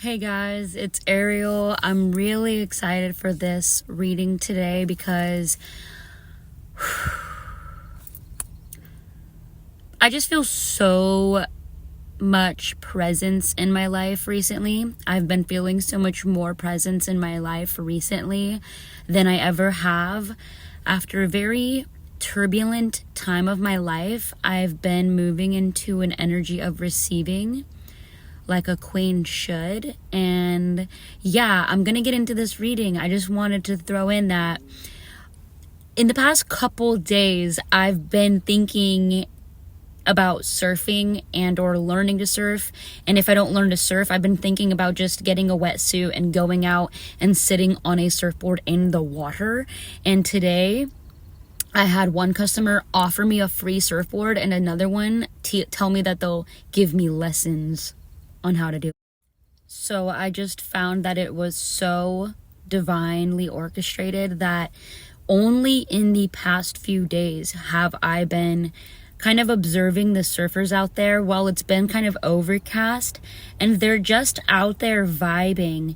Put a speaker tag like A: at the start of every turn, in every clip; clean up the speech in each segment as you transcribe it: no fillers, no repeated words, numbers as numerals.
A: Hey guys, it's Ariel. I'm really excited for this reading today because I just feel so much presence in my life recently. I've been feeling so much more presence in my life recently than I ever have. After a very turbulent time of my life, I've been moving into an energy of receiving, like a queen should. And yeah, I'm gonna get into this reading. I just wanted to throw in that in the past couple days, I've been thinking about surfing and or learning to surf. And if I don't learn to surf, I've been thinking about just getting a wetsuit and going out and sitting on a surfboard in the water. And today I had one customer offer me a free surfboard and another one tell me that they'll give me lessons on how to do it. So I just found that it was so divinely orchestrated that only in the past few days have I been kind of observing the surfers out there while it's been kind of overcast, and they're just out there vibing.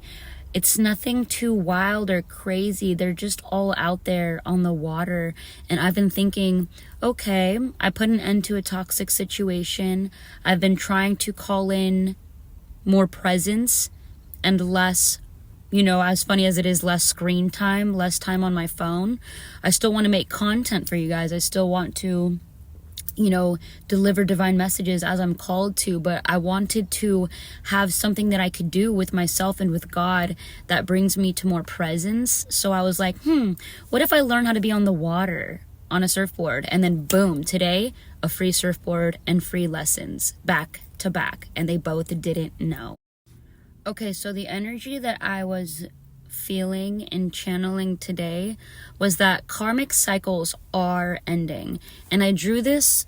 A: It's nothing too wild or crazy. They're just all out there on the water. And I've been thinking, okay, I put an end to a toxic situation. I've been trying to call in more presence and less, as funny as it is, less screen time, less time on my phone. I still want to make content for you guys. I still want to, deliver divine messages as I'm called to, but I wanted to have something that I could do with myself and with God that brings me to more presence. So I was like, what if I learn how to be on the water on a surfboard? And then boom, today, a free surfboard and free lessons back to back, and they both didn't know. Okay, so the energy that I was feeling and channeling today was that karmic cycles are ending. And I drew this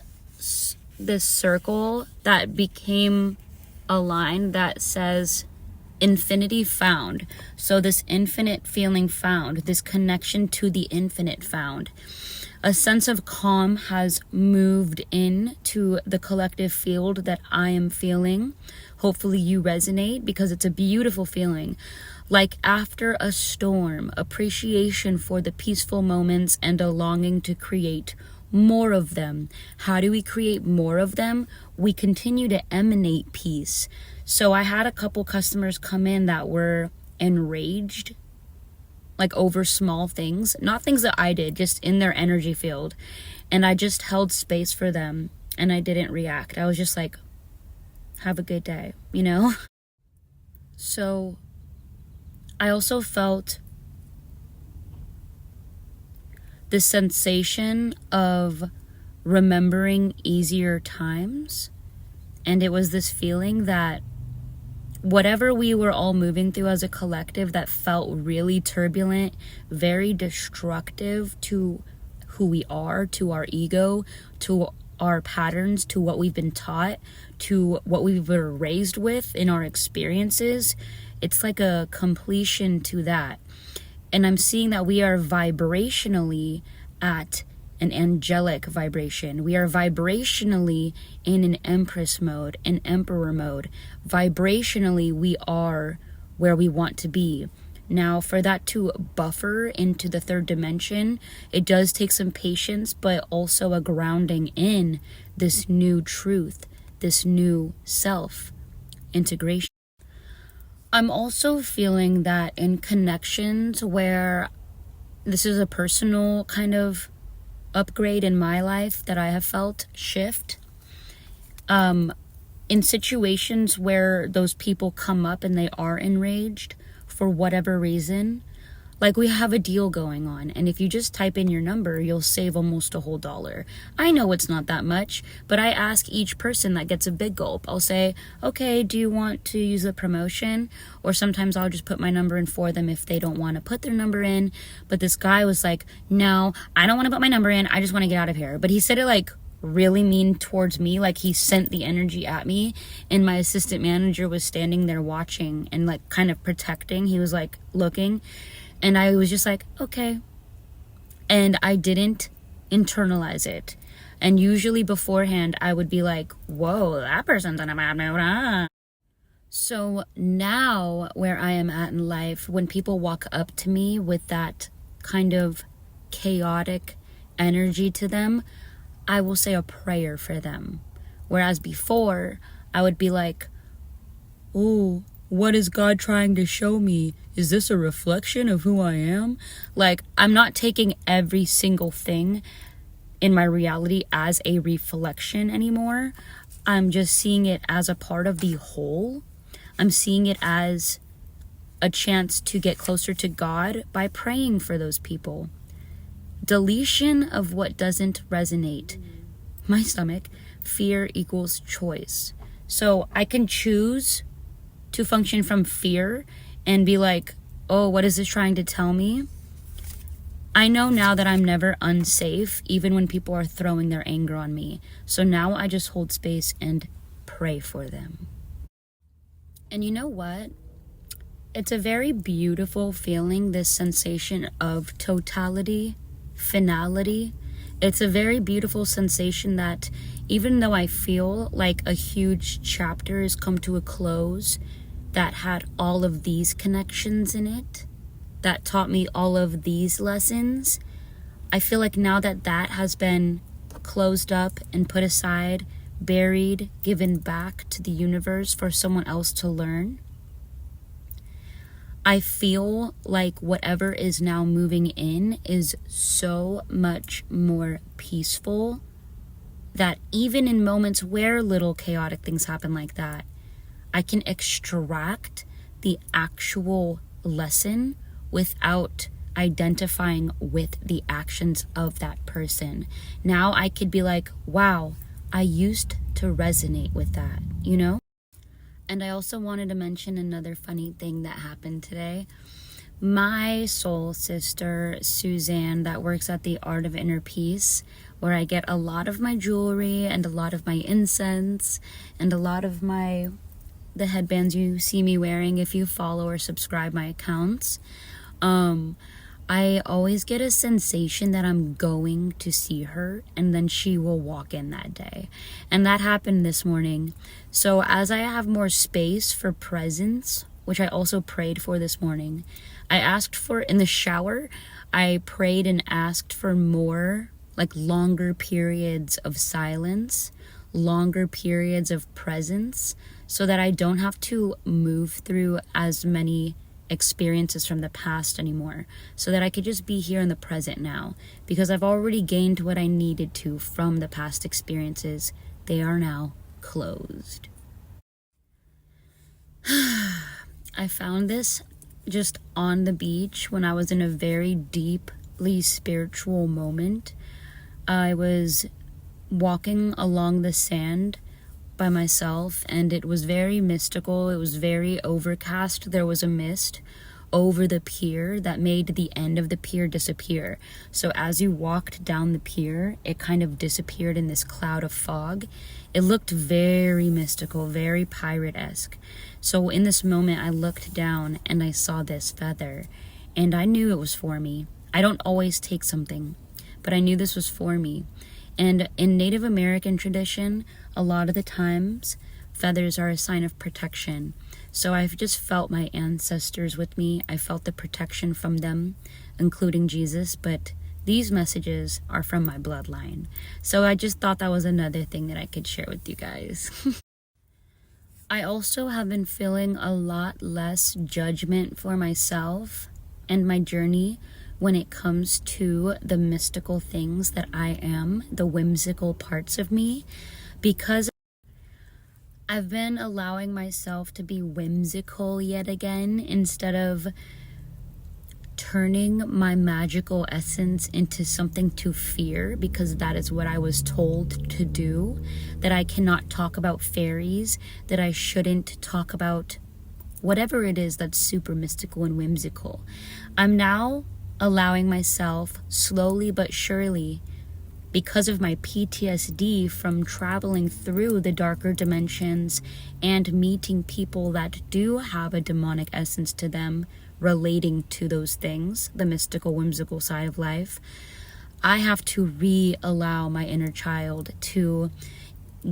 A: circle that became a line that says infinity found. So this infinite feeling found, this connection to the infinite found. A sense of calm has moved into the collective field that I am feeling. Hopefully you resonate, because it's a beautiful feeling. Like after a storm, appreciation for the peaceful moments and a longing to create more of them. How do we create more of them? We continue to emanate peace. So I had a couple customers come in that were enraged, like over small things, not things that I did, just in their energy field. And I just held space for them and I didn't react. I was just like, have a good day, So I also felt the sensation of remembering easier times. And it was this feeling that whatever we were all moving through as a collective that felt really turbulent, very destructive to who we are, to our ego, to our patterns, to what we've been taught, to what we were raised with in our experiences. It's like a completion to that. And I'm seeing that we are vibrationally at an angelic vibration. We are vibrationally in an empress mode, an emperor mode. Vibrationally, we are where we want to be. Now, for that to buffer into the third dimension, it does take some patience, but also a grounding in this new truth, this new self integration. I'm also feeling that in connections where this is a personal kind of upgrade in my life that I have felt shift, in situations where those people come up and they are enraged for whatever reason, like we have a deal going on, and if you just type in your number, you'll save almost a whole $1. I know it's not that much, but I ask each person that gets a big gulp. I'll say, okay, do you want to use a promotion? Or sometimes I'll just put my number in for them if they don't want to put their number in. But this guy was like, no, I don't want to put my number in. I just want to get out of here. But he said it like really mean towards me, like he sent the energy at me, and my assistant manager was standing there watching and like kind of protecting. He was like looking. And I was just like, okay. And I didn't internalize it. And usually beforehand, I would be like, whoa, that person's on a bad mood. So now, where I am at in life, when people walk up to me with that kind of chaotic energy to them, I will say a prayer for them. Whereas before, I would be like, oh, what is God trying to show me? Is this a reflection of who I am? Like, I'm not taking every single thing in my reality as a reflection anymore. I'm just seeing it as a part of the whole. I'm seeing it as a chance to get closer to God by praying for those people. Deletion of what doesn't resonate. My stomach. Fear equals choice. So I can choose to function from fear and be like, oh, what is this trying to tell me? I know now that I'm never unsafe, even when people are throwing their anger on me. So now I just hold space and pray for them. And you know what? It's a very beautiful feeling, this sensation of totality, finality. It's a very beautiful sensation that even though I feel like a huge chapter has come to a close that had all of these connections in it, that taught me all of these lessons, I feel like now that that has been closed up and put aside, buried, given back to the universe for someone else to learn, I feel like whatever is now moving in is so much more peaceful that even in moments where little chaotic things happen like that, I can extract the actual lesson without identifying with the actions of that person. Now I could be like, wow, I used to resonate with that, you know? And I also wanted to mention another funny thing that happened today. My soul sister, Suzanne, that works at the Art of Inner Peace, where I get a lot of my jewelry and a lot of my incense and a lot of the headbands you see me wearing if you follow or subscribe my accounts. I always get a sensation that I'm going to see her and then she will walk in that day. And that happened this morning. So as I have more space for presence, which I also prayed for this morning, I asked for, in the shower, I prayed and asked for more, like longer periods of silence, longer periods of presence, so that I don't have to move through as many experiences from the past anymore, so that I could just be here in the present now, because I've already gained what I needed to from the past experiences. They are now closed. I found this just on the beach when I was in a very deeply spiritual moment. I was walking along the sand by myself, and it was very mystical. It was very overcast. There was a mist over the pier that made the end of the pier disappear. So as you walked down the pier, it kind of disappeared in this cloud of fog. It looked very mystical, very pirate-esque. So in this moment, I looked down and I saw this feather, and I knew it was for me. I don't always take something, but I knew this was for me. And in Native American tradition, a lot of the times, feathers are a sign of protection. So I've just felt my ancestors with me. I felt the protection from them, including Jesus, but these messages are from my bloodline. So I just thought that was another thing that I could share with you guys. I also have been feeling a lot less judgment for myself and my journey when it comes to the mystical things that I am, the whimsical parts of me, because I've been allowing myself to be whimsical yet again instead of turning my magical essence into something to fear, because that is what I was told to do, that I cannot talk about fairies, that I shouldn't talk about whatever it is that's super mystical and whimsical. I'm now allowing myself, slowly but surely, because of my PTSD from traveling through the darker dimensions and meeting people that do have a demonic essence to them, relating to those things, the mystical, whimsical side of life, I have to allow my inner child to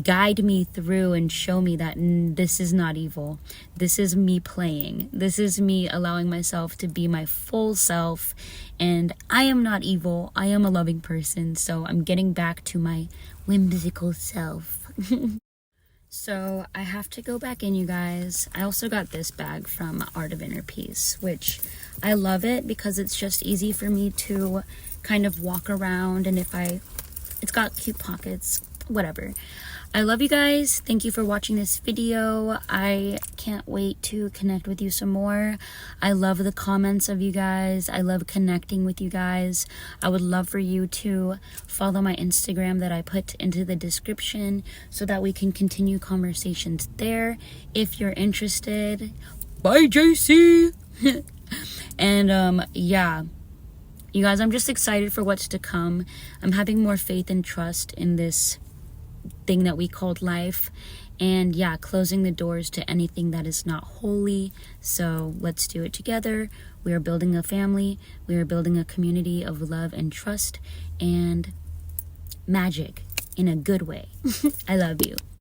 A: guide me through and show me that this is not evil. This is me playing. This is me allowing myself to be my full self. And I am not evil. I am a loving person. So I'm getting back to my whimsical self. So I have to go back in, you guys. I also got this bag from Art of Inner Peace, which I love it because it's just easy for me to kind of walk around. And it's got cute pockets, whatever. I love you guys. Thank you for watching this video. I can't wait to connect with you some more. I love the comments of you guys. I love connecting with you guys. I would love for you to follow my Instagram that I put into the description so that we can continue conversations there if you're interested. Bye, JC. And yeah. You guys, I'm just excited for what's to come. I'm having more faith and trust in this thing that we called life, and yeah, closing the doors to anything that is not holy. So let's do it together. We are building a family. We are building a community of love and trust and magic in a good way. I love you.